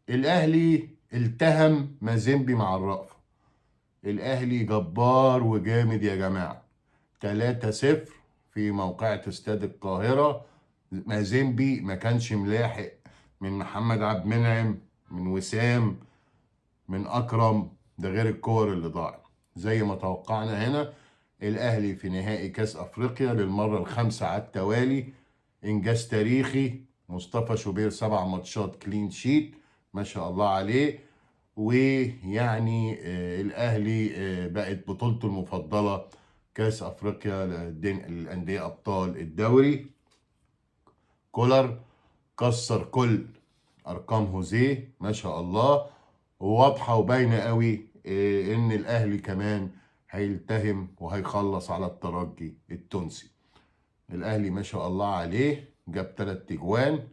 الاهلي التهم مازيمبي مع الرأفة. الاهلي جبار وجامد يا جماعه. 3-0 في موقعة استاد القاهره. مازيمبي ما كانش ملاحق من محمد عبد المنعم، من وسام، من اكرم، ده غير الكور اللي ضاعت. زي ما توقعنا هنا الاهلي في نهائي كاس افريقيا للمره الخامسه على التوالي. انجاز تاريخي. مصطفى شوبير 7 ماتشات كلين شيت، ما شاء الله عليه. ويعني الاهلي بقت بطولته المفضله كاس افريقيا للانديه ابطال الدوري. كولر كسر كل ارقام هوزيه ما شاء الله. وواضحه وباينه قوي ان الاهلي كمان هيلتهم وهيخلص على الترجي التونسي. الاهلي ما شاء الله عليه جاب 3 اجوان،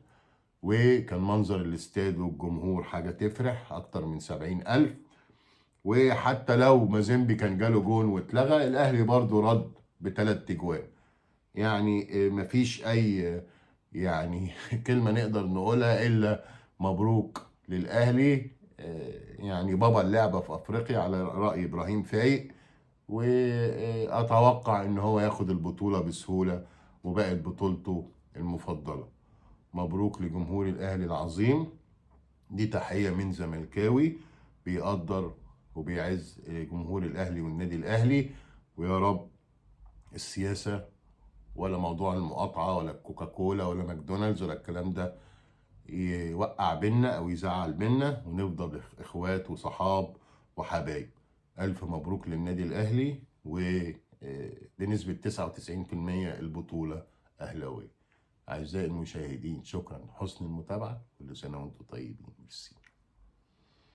وكان منظر الاستاد والجمهور حاجه تفرح، اكتر من 70,000. وحتى لو مازيمبي كان جاله جون واتلغى، الاهلي برضو رد ب3 اجوان. يعني مفيش اي يعني كلمة نقدر نقولها الا مبروك للاهلي. يعني بابا اللعبة في افريقيا على رأي ابراهيم فايق. واتوقع ان هو ياخد البطولة بسهولة، وبقت بطولته المفضلة. مبروك لجمهور الاهلي العظيم. دي تحية من زملكاوي بيقدر وبيعز جمهور الاهلي والنادي الاهلي. ويا رب السياسة ولا موضوع المقاطعة ولا الكوكاكولا ولا ماكدونالدز ولا الكلام ده يوقع بينا او يزعل بينا، ونفضل اخوات وصحاب وحبايب. الف مبروك للنادي الاهلي، وبنسبة 99% البطولة اهلاوية. اعزائي المشاهدين، شكرا حسن المتابعة. كل سنة وانتم طيبين. ميرسي.